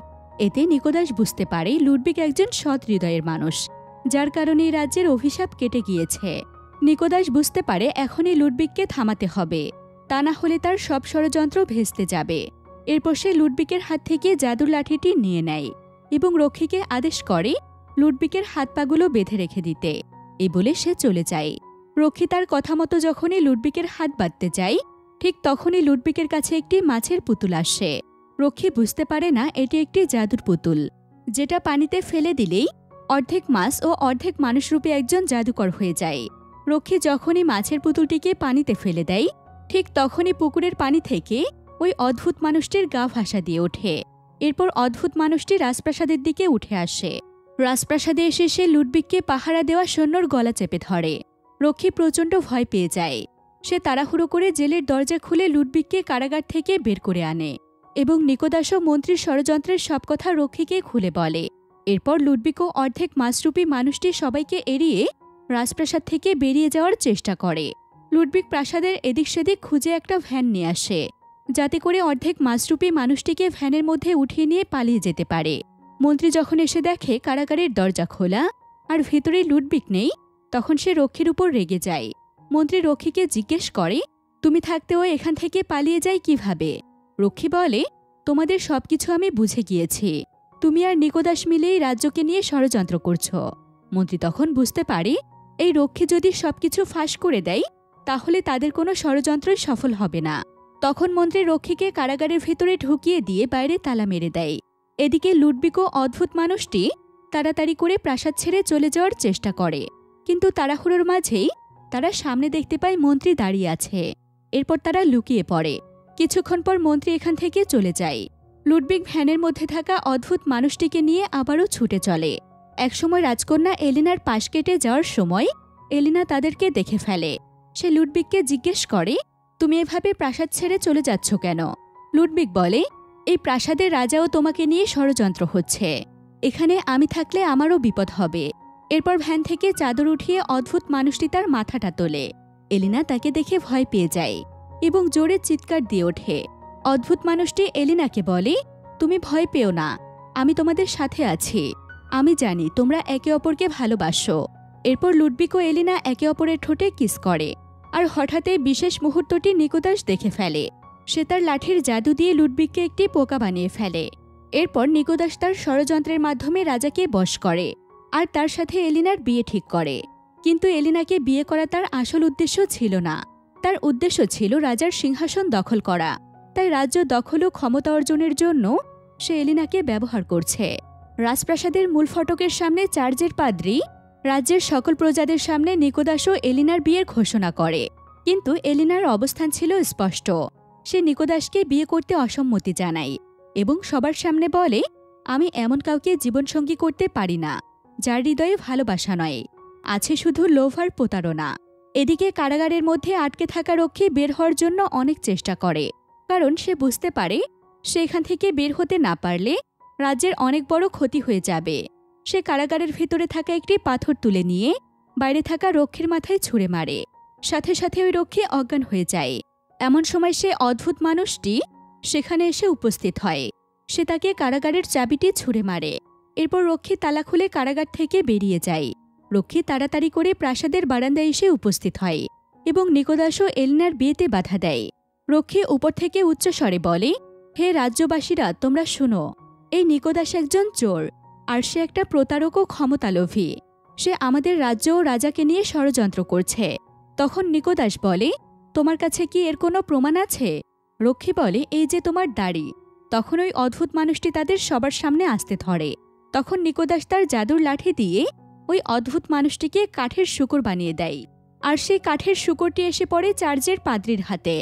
এতে নিকোদাস বুঝতে পারে লুডভিগ একজন সৎ হৃদয়ের মানুষ, যার কারণে এই রাজ্যের অভিশাপ কেটে গিয়েছে। নিকোদাস বুঝতে পারে এখনই লুডভিগকে থামাতে হবে, তা না হলে তার সব ষড়যন্ত্র ভেস্তে যাবে। এরপর সে লুডভিগের হাত থেকে জাদুর লাঠিটি নিয়ে নেয় এবং রক্ষীকে আদেশ করে লুডভিগের হাত পাগুলো বেঁধে রেখে দিতে। এই বলে সে চলে যায়। রক্ষী তার কথা মতো যখনই লুডভিগের হাত বাঁধতে যায়, ঠিক তখনই লুডভিগের কাছে একটি মাছের পুতুল আসে। রক্ষী বুঝতে পারে না এটি একটি জাদুর পুতুল, যেটা পানিতে ফেলে দিলেই অর্ধেক মাছ ও অর্ধেক মানুষরূপী একজন জাদুকর হয়ে যায়। রক্ষী যখনই মাছের পুতুলটিকে পানিতে ফেলে দেয়, ঠিক তখনই পুকুরের পানি থেকে ওই অদ্ভুত মানুষটির গা ভাসা দিয়ে ওঠে। এরপর অদ্ভুত মানুষটি রাজপ্রাসাদের দিকে উঠে আসে। রাজপ্রাসাদে এসে সে লুডভিগকে পাহারা দেওয়া সৈন্যর গলা চেপে ধরে। রক্ষী প্রচণ্ড ভয় পেয়ে যায়। সে তাড়াহুড়ো করে জেলের দরজা খুলে লুডভিগকে কারাগার থেকে বের করে আনে এবং নিকোদাস ও মন্ত্রীর ষড়যন্ত্রের সব কথা রক্ষীকে খুলে বলে। এরপর লুডভিগ ও অর্ধেক মাছরূপী মানুষটি সবাইকে এড়িয়ে রাজপ্রাসাদ থেকে বেরিয়ে যাওয়ার চেষ্টা করে। লুডভিগ প্রাসাদের এদিক সেদিক খুঁজে একটা ভ্যান নিয়ে আসে, যাতে করে অর্ধেক মাছরূপী মানুষটিকে ভ্যানের মধ্যে উঠিয়ে নিয়ে পালিয়ে যেতে পারে। মন্ত্রী যখন এসে দেখে কারাগারের দরজা খোলা আর ভিতরে লুডভিগ নেই, তখন সে রক্ষীর উপর রেগে যায়। মন্ত্রী রক্ষীকে জিজ্ঞেস করে, তুমি থাকতেও এখান থেকে পালিয়ে যাই কিভাবে? রক্ষী বলে, তোমাদের সবকিছু আমি বুঝে গিয়েছি, তুমি আর নিকোদাস মিলেই রাজ্যকে নিয়ে ষড়যন্ত্র করছ। মন্ত্রী তখন বুঝতে পারে এই রক্ষী যদি সবকিছু ফাঁস করে দেয়, তাহলে তাদের কোনো ষড়যন্ত্রই সফল হবে না। তখন মন্ত্রী রক্ষীকে কারাগারের ভেতরে ঢুকিয়ে দিয়ে বাইরে তালা মেরে দেয়। এদিকে লুডভিগ ও অদ্ভুত মানুষটি তাড়াতাড়ি করে প্রাসাদ ছেড়ে চলে যাওয়ার চেষ্টা করে, কিন্তু তাড়াহুড়োর মাঝেই তারা সামনে দেখতে পায় মন্ত্রী দাঁড়িয়ে আছে। এরপর তারা লুকিয়ে পড়ে। কিছুক্ষণ পর মন্ত্রী এখান থেকে চলে যায়। লুডভিগ ভ্যানের মধ্যে থাকা অদ্ভুত মানুষটিকে নিয়ে আবারও ছুটে চলে। একসময় রাজকন্যা এলিনার পাশ কেটে যাওয়ার সময় এলিনা তাদেরকে দেখে ফেলে। সে লুডভিগকে জিজ্ঞেস করে, তুমি এভাবে প্রাসাদ ছেড়ে চলে যাচ্ছ কেন? লুডভিগ বলে, এই প্রাসাদের রাজাও তোমাকে নিয়ে ষড়যন্ত্র হচ্ছে। এখানে আমি থাকলে আমারও বিপদ হবে। এরপর ভ্যান থেকে চাদর উঠিয়ে অদ্ভুত মানুষটি তার মাথাটা তোলে। এলিনা তাকে দেখে ভয় পেয়ে যায় এবং জোরে চিৎকার দিয়ে ওঠে। অদ্ভুত মানুষটি এলিনাকে বলে, তুমি ভয় পেও না, আমি তোমাদের সাথে আছি। আমি জানি তোমরা একে অপরকে ভালোবাসো। এরপর লুডভিক ও এলিনা একে অপরের ঠোঁটে কিস করে। আর হঠাৎই বিশেষ মুহূর্তটি নিকোদাস দেখে ফেলে। সে তার লাঠির জাদু দিয়ে লুডভিককে একটি পোকা বানিয়ে ফেলে। এরপর নিকোদাস তার ষড়যন্ত্রের মাধ্যমে রাজাকে বশ করে আর তার সাথে এলিনার বিয়ে ঠিক করে। কিন্তু এলিনাকে বিয়ে করা তার আসল উদ্দেশ্য ছিল না। তার উদ্দেশ্য ছিল রাজার সিংহাসন দখল করা। তাই রাজ্য দখল ও ক্ষমতা অর্জনের জন্য সে এলিনাকে ব্যবহার করছে। রাজপ্রাসাদের মূল ফটকের সামনে চার্চের পাদ্রী রাজ্যের সকল প্রজাদের সামনে নিকোদাস ও এলিনার বিয়ের ঘোষণা করে। কিন্তু এলিনার অবস্থান ছিল স্পষ্ট। সে নিকোদাসকে বিয়ে করতে অসম্মতি জানায় এবং সবার সামনে বলে, আমি এমন কাউকে জীবনসঙ্গী করতে পারি না যার হৃদয়ে ভালোবাসা নয়, আছে শুধু লোভ আর প্রতারণা। এদিকে কারাগারের মধ্যে আটকে থাকা রক্ষী বের হওয়ার জন্য অনেক চেষ্টা করে, কারণ সে বুঝতে পারে সে এখান থেকে বের হতে না পারলে রাজ্যের অনেক বড় ক্ষতি হয়ে যাবে। সে কারাগারের ভেতরে থাকা একটি পাথর তুলে নিয়ে বাইরে থাকা রক্ষীর মাথায় ছুঁড়ে মারে। সাথে সাথে ওই রক্ষী অজ্ঞান হয়ে যায়। এমন সময় সে অদ্ভুত মানুষটি সেখানে এসে উপস্থিত হয়। সে তাকে কারাগারের চাবিটি ছুঁড়ে মারে। এরপর রক্ষী তালা খুলে কারাগার থেকে বেরিয়ে যায়। রক্ষী তাড়াতাড়ি করে প্রাসাদের বারান্দায় এসে উপস্থিত হয় এবং নিকোদাস ও এলিনার বিয়েতে বাধা দেয়। রক্ষী উপর থেকে উচ্চস্বরে বলে, হে রাজ্যবাসীরা, তোমরা শুনো, এই নিকোদাস একজন চোর আর সে একটা প্রতারক ও ক্ষমতালোভী। সে আমাদের রাজ্য ও রাজাকে নিয়ে ষড়যন্ত্র করছে। তখন নিকোদাস বলে, তোমার কাছে কি এর কোনো প্রমাণ আছে? রক্ষী বলে, এই যে তোমার দাড়ি। তখন ওই অদ্ভুত মানুষটি তাদের সবার সামনে আসতে ধরে। তখন নিকোদাস তার জাদুর লাঠি দিয়ে ওই অদ্ভুত মানুষটিকে কাঠের শুকর বানিয়ে দেয় আর সেই কাঠের শুকরটি এসে পড়ে চার্চের পাদ্রীর হাতে।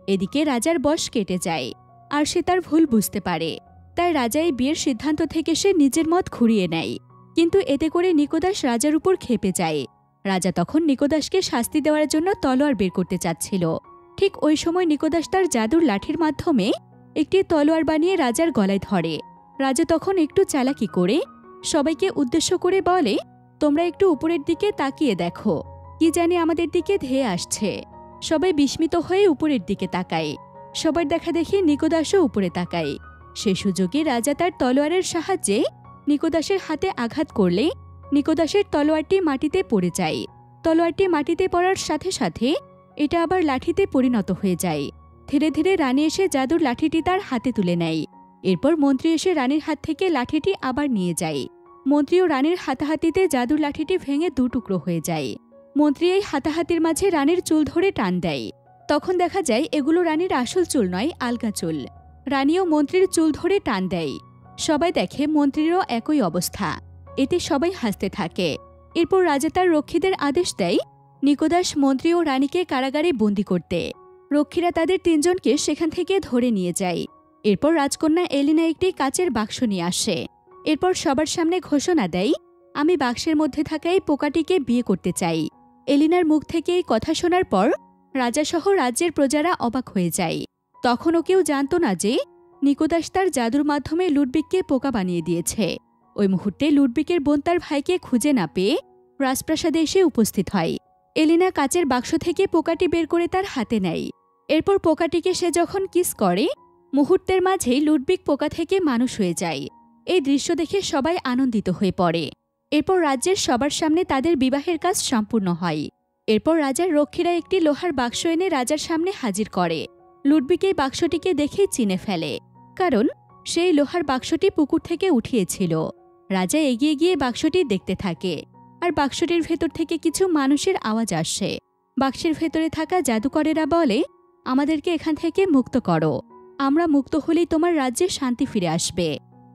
এদিকে রাজার বশ কেটে যায় আর সে তার ভুল বুঝতে পারে। তাই রাজা এই বিয়ের সিদ্ধান্ত থেকে সে নিজের মত ঘুরিয়ে নেয়। কিন্তু এতে করে নিকোদাস রাজার উপর ক্ষেপে যায়। রাজা তখন নিকোদাসকে শাস্তি দেওয়ার জন্য তলোয়ার বের করতে চাচ্ছিল। ঠিক ওই সময় নিকোদাস তার জাদুর লাঠির মাধ্যমে একটি তলোয়ার বানিয়ে রাজার গলায় ধরে। রাজা তখন একটু চালাকি করে সবাইকে উদ্দেশ্য করে বলে, তোমরা একটু উপরের দিকে তাকিয়ে দেখো, কি জানি আমাদের দিকে ধেয়ে আসছে। সবাই বিস্মিত হয়ে উপরের দিকে তাকায়। সবার দেখা দেখি নিকোদাসও উপরে তাকায়। সে সুযোগে রাজা তার তলোয়ারের সাহায্যে নিকোদাসের হাতে আঘাত করলে নিকোদাসের তলোয়ারটি মাটিতে পড়ে যায়। তলোয়ারটি মাটিতে পড়ার সাথে সাথে এটা আবার লাঠিতে পরিণত হয়ে যায়। ধীরে ধীরে রানী এসে জাদুর লাঠিটি তার হাতে তুলে নেয়। এরপর মন্ত্রী এসে রানীর হাত থেকে লাঠিটি আবার নিয়ে যায়। মন্ত্রী ও রানীর হাতাহাতিতে জাদুর লাঠিটি ভেঙে দুটুকরো হয়ে যায়। মন্ত্রী এই হাতাহাতির মাঝে রানীর চুল ধরে টান দেয়। তখন দেখা যায় এগুলো রানীর আসল চুল নয়, আলগা চুল। রানীও মন্ত্রীর চুল ধরে টান দেয়। সবাই দেখে মন্ত্রীরও একই অবস্থা। এতে সবাই হাসতে থাকে। এরপর রাজা তার রক্ষীদের আদেশ দেয় নিকোদাস, মন্ত্রী ও রানীকে কারাগারে বন্দি করতে। রক্ষীরা তাদের তিনজনকে সেখান থেকে ধরে নিয়ে যায়। এরপর রাজকন্যা এলিনা একটি কাচের বাক্স নিয়ে আসে। এরপর সবার সামনে ঘোষণা দেয়, আমি বাক্সের মধ্যে থাকা এই পোকাটিকে বিয়ে করতে চাই। এলিনার মুখ থেকে এই কথা শোনার পর রাজাসহ রাজ্যের প্রজারা অবাক হয়ে যায়। তখনও কেউ জানত না যে নিকোদাস তার জাদুর মাধ্যমে লুডভিককে পোকা বানিয়ে দিয়েছে। ওই মুহূর্তে লুডভিকের বোন তার ভাইকে খুঁজে না পেয়ে রাজপ্রাসাদে এসে উপস্থিত হয়। এলিনা কাচের বাক্স থেকে পোকাটি বের করে তার হাতে নেয়। এরপর পোকাটিকে সে যখন কিস করে, মুহূর্তের মাঝেই লুডভিক পোকা থেকে মানুষ হয়ে যায়। এই দৃশ্য দেখে সবাই আনন্দিত হয়ে পড়ে। এরপর রাজ্যের সবার সামনে তাদের বিবাহের কাজ সম্পূর্ণ হয়। এরপর রাজার রক্ষীরা একটি লোহার বাক্স এনে রাজার সামনে হাজির করে। লুডভিক এই বাক্সটিকে দেখেই চিনে ফেলে, কারণ সেই লোহার বাক্সটি পুকুর থেকে উঠিয়েছিল। রাজা এগিয়ে গিয়ে বাক্সটি দেখতে থাকে আর বাক্সটির ভেতর থেকে কিছু মানুষের আওয়াজ আসে। বাক্সের ভেতরে থাকা জাদুকরেরা বলে, আমাদেরকে এখান থেকে মুক্ত করো। আমরা মুক্ত হলেই তোমার রাজ্যে শান্তি ফিরে আসবে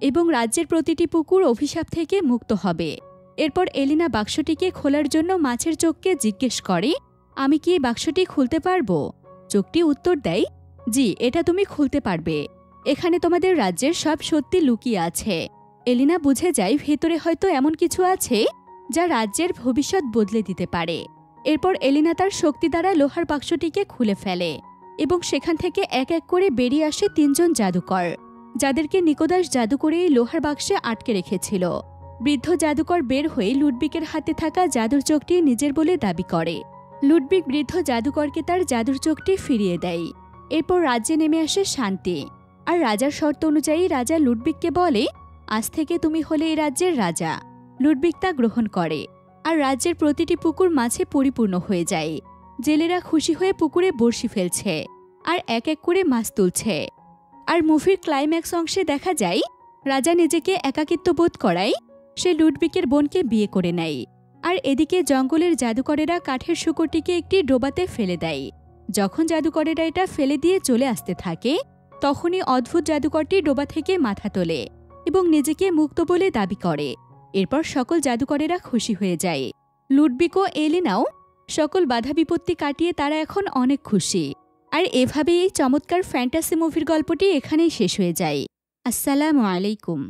এবং রাজ্যের প্রতিটি পুকুর অভিশাপ থেকে মুক্ত হবে। এরপর এলিনা বাক্সটিকে খোলার জন্য মাছের চোখকে জিজ্ঞেস করে, আমি কি এই বাক্সটি খুলতে পারবো? চোখটি উত্তর দেয়, জি, এটা তুমি খুলতে পারবে। এখানে তোমাদের রাজ্যের সব সত্যি লুকিয়ে আছে। এলিনা বুঝে যায় ভেতরে হয়তো এমন কিছু আছে যা রাজ্যের ভবিষ্যৎ বদলে দিতে পারে। এরপর এলিনা তার শক্তি দ্বারা লোহার বাক্সটিকে খুলে ফেলে এবং সেখান থেকে এক এক করে বেরিয়ে আসে তিনজন জাদুকর। যাদেরকে নিকোদাস জাদু করে এই লোহার বাক্সে আটকে রেখেছিল। বৃদ্ধ জাদুকর বের হয়ে লুডবিকের হাতে থাকা জাদুর চোখটি নিজের বলে দাবি করে। লুডবিক বৃদ্ধ জাদুকরকে তার জাদুর চোখটি ফিরিয়ে দেয়। এরপর রাজ্যে নেমে আসে শান্তি। আর রাজার শর্ত অনুযায়ী রাজা লুডবিককে বলে, আজ থেকে তুমি হলে এই রাজ্যের রাজা। লুডবিক তা গ্রহণ করে, আর রাজ্যের প্রতিটি পুকুর মাছে পরিপূর্ণ হয়ে যায়। জেলেরা খুশি হয়ে পুকুরে বড়শি ফেলছে আর এক এক করে মাছ তুলছে। আর মুভির ক্লাইম্যাক্স অংশে দেখা যায় রাজা নিজেকে একাকিত্ব বোধ করায় সে লুডবিকের বোনকে বিয়ে করে নেয়। আর এদিকে জঙ্গলের জাদুকরেরা কাঠের শুকরটিকে একটি ডোবাতে ফেলে দেয়। যখন জাদুকরেরা এটা ফেলে দিয়ে চলে আসতে থাকে, তখনই অদ্ভুত জাদুকরটি ডোবা থেকে মাথা তোলে এবং নিজেকে মুক্ত বলে দাবি করে। এরপর সকল জাদুকরেরা খুশি হয়ে যায়। লুডবিক ও এলিনাও সকল বাধা বিপত্তি কাটিয়ে তারা এখন অনেক খুশি। আর এভাবেই এই চমৎকার ফ্যান্টাসি মুভির গল্পটি এখানেই শেষ হয়ে যায়। আসসালামু আলাইকুম।